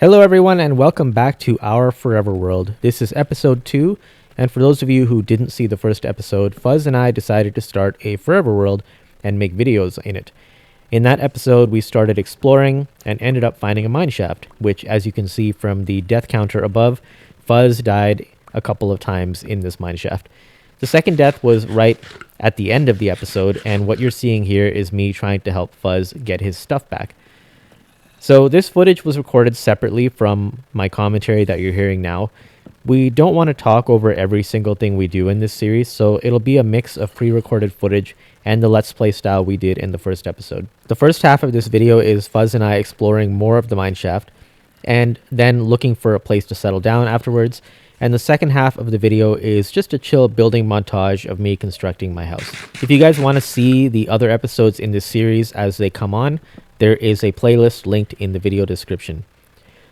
Hello everyone and welcome back to Our Forever World. This is episode 2, and for those of you who didn't see the first episode, Fuzz and I decided to start a Forever World and make videos in it. In that episode, we started exploring and ended up finding a mineshaft, which as you can see from the death counter above, Fuzz died a couple of times in this mineshaft. The second death was right at the end of the episode, and what you're seeing here is me trying to help Fuzz get his stuff back. So this footage was recorded separately from my commentary that you're hearing now. We don't want to talk over every single thing we do in this series, so it'll be a mix of pre-recorded footage and the Let's Play style we did in the first episode. The first half of this video is Fuzz and I exploring more of the mineshaft, and then looking for a place to settle down afterwards. And the second half of the video is just a chill building montage of me constructing my house. If you guys want to see the other episodes in this series as they come on, there is a playlist linked in the video description.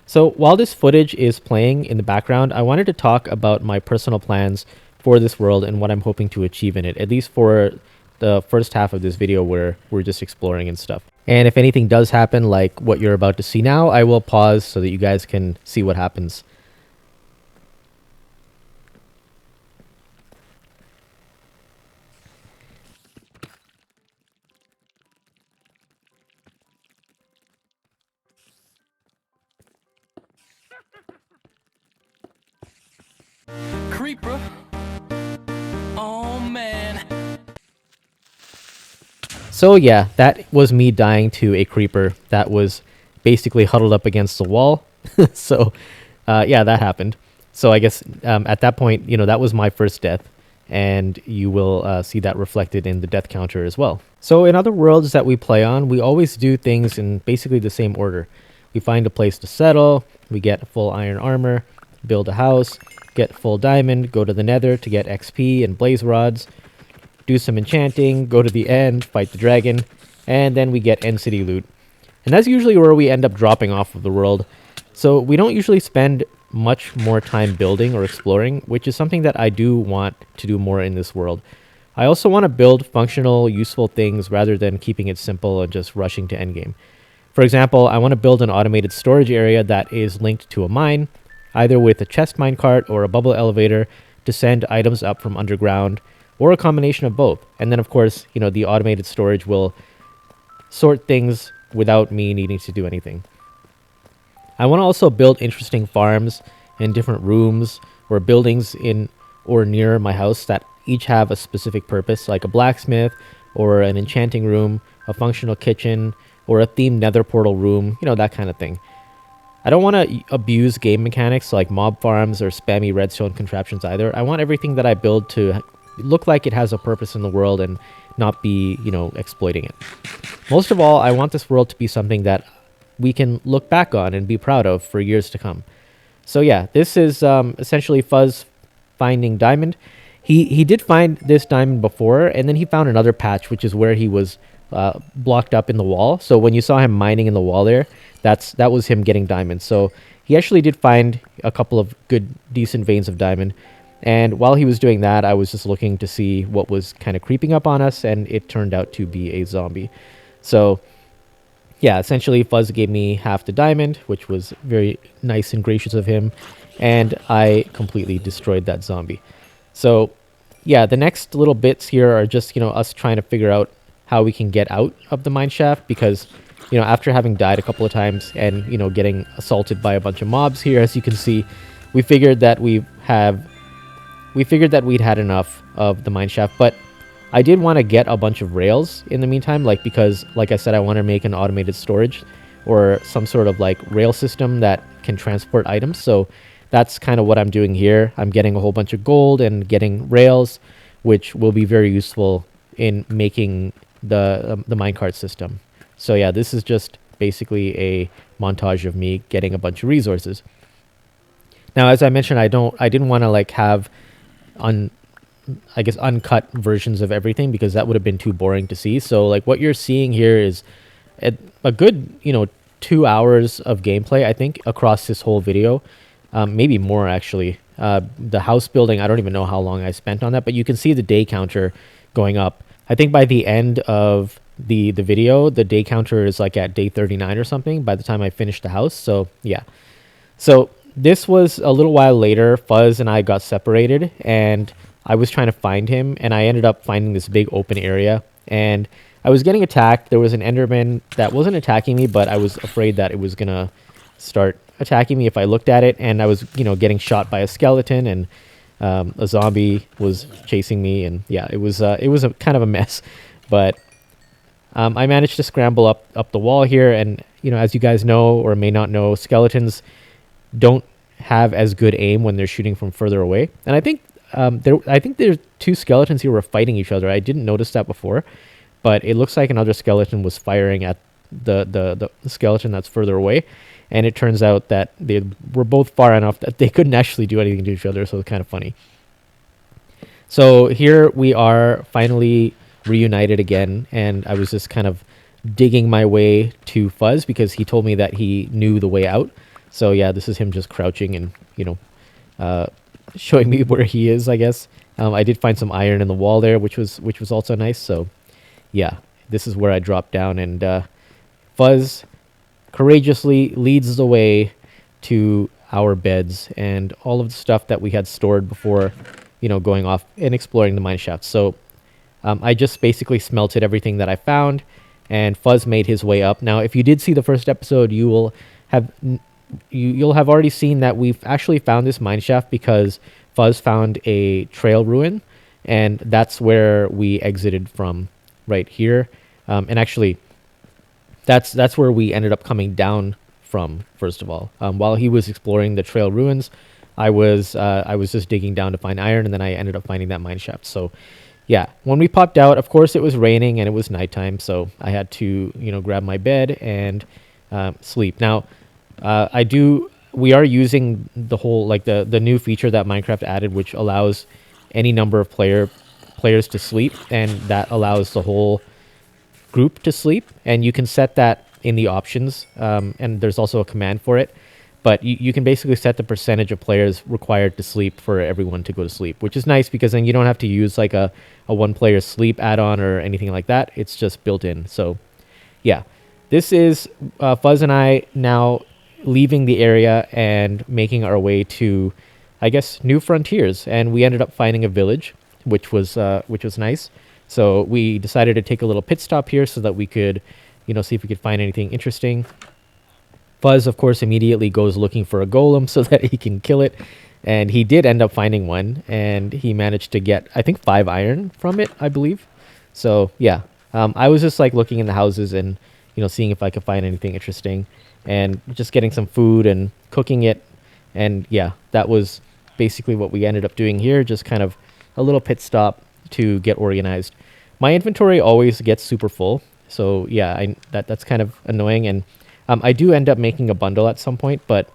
So while this footage is playing in the background, I wanted to talk about my personal plans for this world and what I'm hoping to achieve in it, at least for the first half of this video where we're just exploring and stuff. And if anything does happen, like what you're about to see now, I will pause so that you guys can see what happens. Creeper. Oh man. So yeah, that was me dying to a creeper that was basically huddled up against the wall. So yeah, that happened. So I guess at that point, you know, that was my first death, and you will see that reflected in the death counter as well. So in other worlds that we play on, we always do things in basically the same order. We find a place to settle, we get full iron armor, build a house, get full diamond, go to the nether to get XP and blaze rods, do some enchanting, go to the end, fight the dragon, and then we get end city loot. And that's usually where we end up dropping off of the world. So we don't usually spend much more time building or exploring, which is something that I do want to do more in this world. I also want to build functional, useful things rather than keeping it simple and just rushing to endgame. For example, I want to build an automated storage area that is linked to a mine, either with a chest minecart or a bubble elevator to send items up from underground, or a combination of both. And then of course, you know, the automated storage will sort things without me needing to do anything. I want to also build interesting farms and different rooms or buildings in or near my house that each have a specific purpose, like a blacksmith or an enchanting room, a functional kitchen, or a themed nether portal room, you know, that kind of thing. I don't want to abuse game mechanics like mob farms or spammy redstone contraptions either. I want everything that I build to look like it has a purpose in the world and not be, you know, exploiting it. Most of all, I want this world to be something that we can look back on and be proud of for years to come. So yeah, this is essentially Fuzz finding diamond. He did find this diamond before, and then he found another patch, which is where he was blocked up in the wall. So when you saw him mining in the wall there, that was him getting diamonds. So he actually did find a couple of good, decent veins of diamond. And while he was doing that, I was just looking to see what was kind of creeping up on us, and it turned out to be a zombie. So yeah, essentially Fuzz gave me half the diamond, which was very nice and gracious of him, and I completely destroyed that zombie. So yeah, the next little bits here are just, you know, us trying to figure out how we can get out of the mineshaft, because, you know, after having died a couple of times and, you know, getting assaulted by a bunch of mobs here, as you can see, we figured that we'd had enough of the mineshaft. But I did want to get a bunch of rails in the meantime, like, because like I said, I want to make an automated storage or some sort of like rail system that can transport items. So that's kind of what I'm doing here. I'm getting a whole bunch of gold and getting rails, which will be very useful in making the minecart system. So yeah, this is just basically a montage of me getting a bunch of resources. Now, as I mentioned, I didn't want to like have uncut versions of everything, because that would have been too boring to see. So like what you're seeing here is a good, you know, 2 hours of gameplay, I think, across this whole video. Maybe more actually. The house building, I don't even know how long I spent on that, but you can see the day counter going up. I think by the end of the video, the day counter is like at day 39 or something by the time I finish the house. So yeah, So this was a little while later. Fuzz and I got separated, and I was trying to find him, and I ended up finding this big open area, and I was getting attacked. There was an Enderman that wasn't attacking me, but I was afraid that it was gonna start attacking me if I looked at it, and I was, getting shot by a skeleton, and a zombie was chasing me, and yeah, it was a kind of a mess, but I managed to scramble up the wall here, and as you guys know or may not know, skeletons don't have as good aim when they're shooting from further away. And I think there's two skeletons here were fighting each other. I didn't notice that before, but it looks like another skeleton was firing at the skeleton that's further away, and it turns out that they were both far enough that they couldn't actually do anything to each other. So it's kind of funny. So here we are, finally reunited again, and I was just kind of digging my way to Fuzz because he told me that he knew the way out. So yeah, this is him just crouching and showing me where he is, I guess. I did find some iron in the wall there, which was also nice. So yeah, this is where I dropped down, and Fuzz courageously leads the way to our beds and all of the stuff that we had stored before, going off and exploring the mine shaft. So I just basically smelted everything that I found, and Fuzz made his way up. Now, if you did see the first episode, you'll have already seen that we've actually found this mine shaft because Fuzz found a trail ruin, and that's where we exited from, right here. And actually, that's where we ended up coming down from. First of all, while he was exploring the trail ruins, I was just digging down to find iron, and then I ended up finding that mine shaft. So yeah, when we popped out, of course it was raining and it was nighttime, so I had to grab my bed and sleep. Now we are using the whole, like, the new feature that Minecraft added, which allows any number of players to sleep, and that allows the whole group to sleep, and you can set that in the options, and there's also a command for it, but you can basically set the percentage of players required to sleep for everyone to go to sleep, which is nice because then you don't have to use like a one player sleep add-on or anything like that. It's just built in. So yeah, this is Fuzz and I now leaving the area and making our way to, I guess, new frontiers, and we ended up finding a village, which was nice. So we decided to take a little pit stop here so that we could, see if we could find anything interesting. Fuzz, of course, immediately goes looking for a golem so that he can kill it, and he did end up finding one, and he managed to get, I think, 5 iron from it, I believe. So yeah, I was just like looking in the houses and seeing if I could find anything interesting, and just getting some food and cooking it, and yeah, that was basically what we ended up doing here. Just kind of a little pit stop to get organized. My inventory always gets super full, so yeah, that's kind of annoying, and I do end up making a bundle at some point, but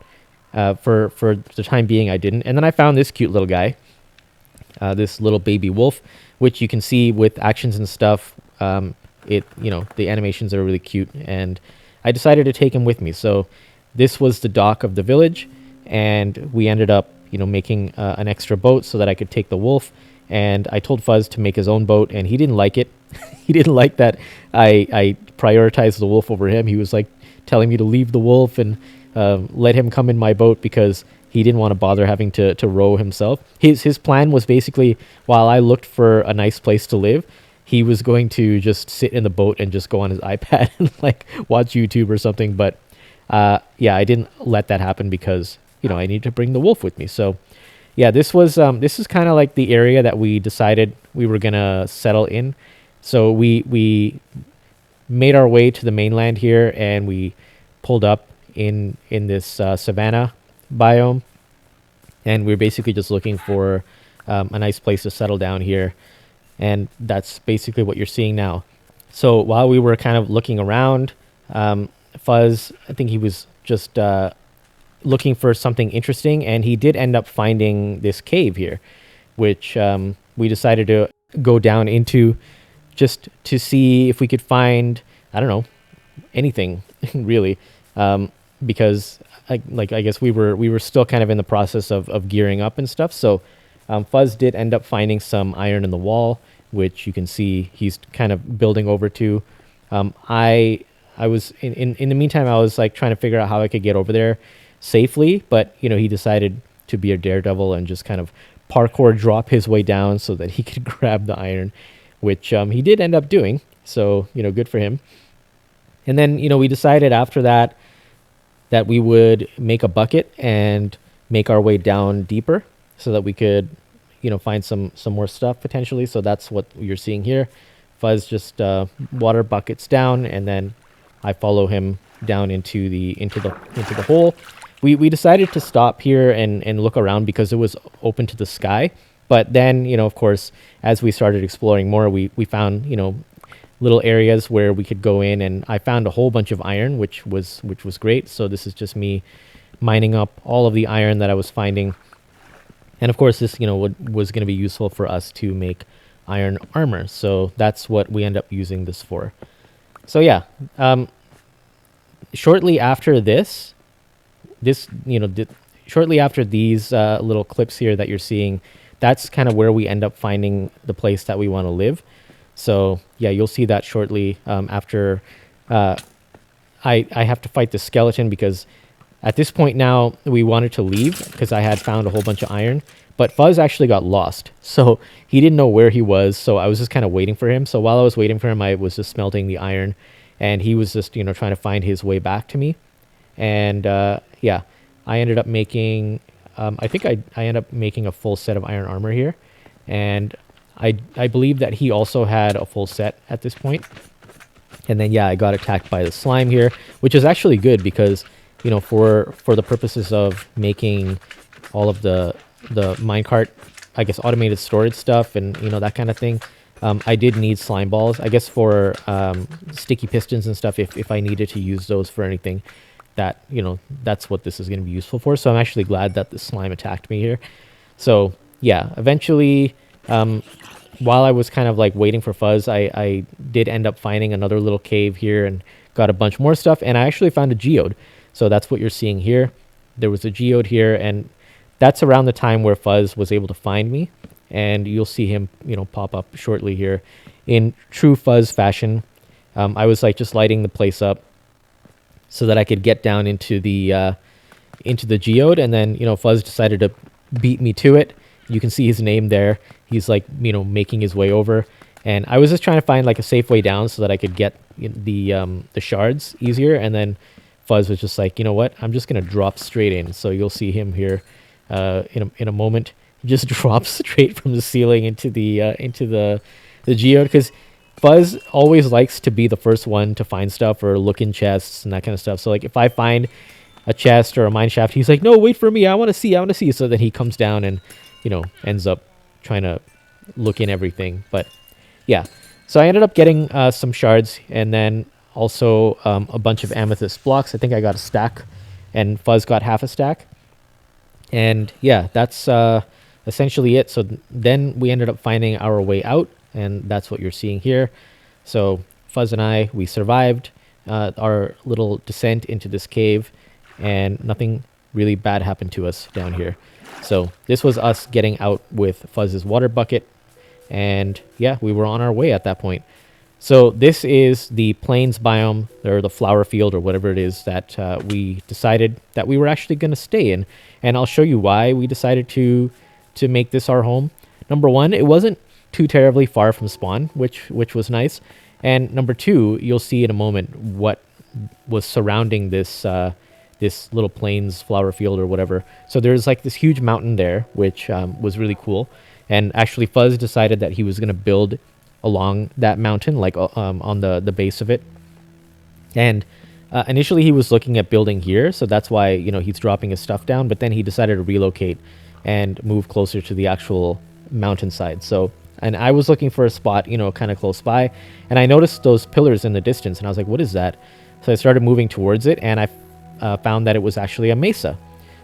for the time being, I didn't. And then I found this cute little guy, this little baby wolf, which you can see with actions and stuff. The animations are really cute, and I decided to take him with me. So this was the dock of the village, and we ended up, making an extra boat so that I could take the wolf. And I told Fuzz to make his own boat, and he didn't like it. He didn't like that I prioritized the wolf over him. He was like telling me to leave the wolf and let him come in my boat because he didn't want to bother having to row himself. His plan was basically, while I looked for a nice place to live, he was going to just sit in the boat and just go on his iPad and like watch YouTube or something. But yeah, I didn't let that happen because I needed to bring the wolf with me. So yeah, this is kind of like the area that we decided we were gonna settle in. So we made our way to the mainland here, and we pulled up in this savanna biome, and we're basically just looking for a nice place to settle down here, and that's basically what you're seeing now. So while we were kind of looking around, Fuzz, I think he was just looking for something interesting, and he did end up finding this cave here, which we decided to go down into just to see if we could find, I don't know, anything really, because I guess we were still kind of in the process of gearing up and stuff. So Fuzz did end up finding some iron in the wall, which you can see he's kind of building over to. I was in the meantime, I was like trying to figure out how I could get over there. safely, but he decided to be a daredevil and just kind of parkour drop his way down so that he could grab the iron, which he did end up doing. So good for him. And then we decided after that we would make a bucket and make our way down deeper so that we could find some more stuff potentially. So that's what you're seeing here. Fuzz just water buckets down, and then I follow him down into the hole. We decided to stop here and look around because it was open to the sky. But then of course, as we started exploring more, we found little areas where we could go in, and I found a whole bunch of iron, which was great. So this is just me mining up all of the iron that I was finding. And of course, this was going to be useful for us to make iron armor. So that's what we end up using this for. So yeah, shortly after shortly after these little clips here that you're seeing, that's kind of where we end up finding the place that we want to live. So yeah, you'll see that shortly after I have to fight the skeleton, because at this point now we wanted to leave because I had found a whole bunch of iron, but Fuzz actually got lost. So he didn't know where he was. So I was just kind of waiting for him. So while I was waiting for him, I was just smelting the iron, and he was just, trying to find his way back to me. And yeah, I ended up making, I think I ended up making a full set of iron armor here. And I believe that he also had a full set at this point. And then, yeah, I got attacked by the slime here, which is actually good because, for the purposes of making all of the minecart, I guess, automated storage stuff and, that kind of thing, I did need slime balls, I guess, for sticky pistons and stuff if I needed to use those for anything. That, that's what this is going to be useful for. So I'm actually glad that the slime attacked me here. So, yeah, eventually, while I was kind of like waiting for Fuzz, I did end up finding another little cave here and got a bunch more stuff. And I actually found a geode. So that's what you're seeing here. There was a geode here, and that's around the time where Fuzz was able to find me. And you'll see him, pop up shortly here in true Fuzz fashion. I was like just lighting the place up so that I could get down into the geode, and then Fuzz decided to beat me to it. You can see his name there. He's like making his way over, and I was just trying to find like a safe way down so that I could get the shards easier. And then Fuzz was just like, you know what? I'm just gonna drop straight in. So you'll see him here in a moment. He just drops straight from the ceiling into the geode, because Fuzz always likes to be the first one to find stuff or look in chests and that kind of stuff. So like if I find a chest or a mineshaft, he's like, no, wait for me. I want to see. So then he comes down and, ends up trying to look in everything. But yeah, so I ended up getting some shards, and then also a bunch of amethyst blocks. I think I got a stack, and Fuzz got half a stack. And yeah, that's essentially it. So then we ended up finding our way out, and that's what you're seeing here. So Fuzz and I, we survived our little descent into this cave, and nothing really bad happened to us down here. So this was us getting out with Fuzz's water bucket, and yeah, we were on our way at that point. So this is the plains biome, or the flower field, or whatever it is that we decided that we were actually going to stay in. And I'll show you why we decided to make this our home. Number one, it wasn't too terribly far from spawn, which was nice. And number two, you'll see in a moment what was surrounding this this little plains flower field or whatever. So there's like this huge mountain there, which was really cool. And actually Fuzz decided that he was going to build along that mountain, like on the base of it. And initially he was looking at building here, so that's why he's dropping his stuff down. But then he decided to relocate and move closer to the actual mountainside. So, and I was looking for a spot kind of close by, and I noticed those pillars in the distance, and I was like, what is that? So I started moving towards it, and I found that it was actually a mesa.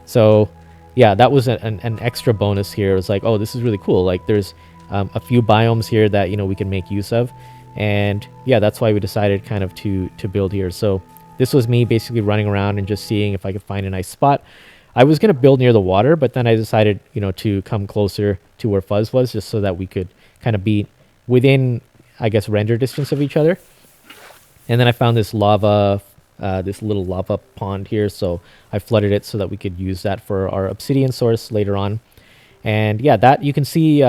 So yeah, that was an extra bonus here. It was like, oh, this is really cool. Like there's a few biomes here that we can make use of. And yeah, that's why we decided kind of to build here. So this was me basically running around and just seeing if I could find a nice spot. I was going to build near the water, but then I decided to come closer to where Fuzz was, just so that we could kind of be within, I guess, render distance of each other. And then I found this lava this little lava pond here, so I flooded it so that we could use that for our obsidian source later on. And yeah, that you can see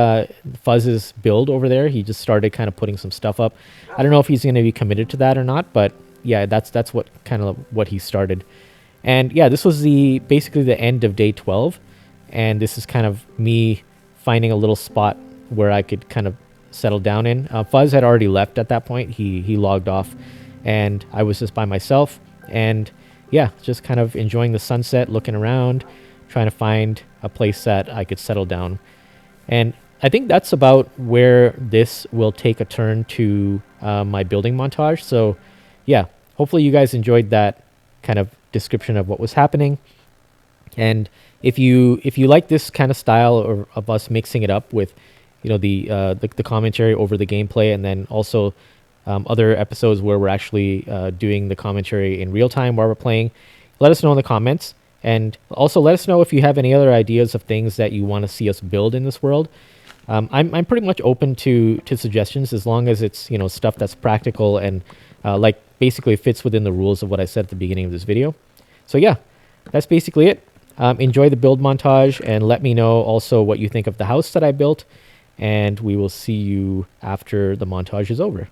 Fuzz's build over there. He just started kind of putting some stuff up. I don't know if he's going to be committed to that or not, but yeah, that's what kind of what he started. And yeah, this was basically the end of day 12, and this is kind of me finding a little spot where I could kind of settle down in. Fuzz had already left at that point. He logged off, and I was just by myself. And yeah, just kind of enjoying the sunset, looking around, trying to find a place that I could settle down. And I think that's about where this will take a turn to my building montage. So yeah, hopefully you guys enjoyed that kind of description of what was happening. And if you like this kind of style of us mixing it up with, you know, the commentary over the gameplay, and then also other episodes where we're actually doing the commentary in real time while we're playing, let us know in the comments. And also let us know if you have any other ideas of things that you want to see us build in this world. I'm pretty much open to suggestions, as long as it's, you know, stuff that's practical and like basically fits within the rules of what I said at the beginning of this video. So yeah, that's basically it. Enjoy the build montage, and let me know also what you think of the house that I built. And we will see you after the montage is over.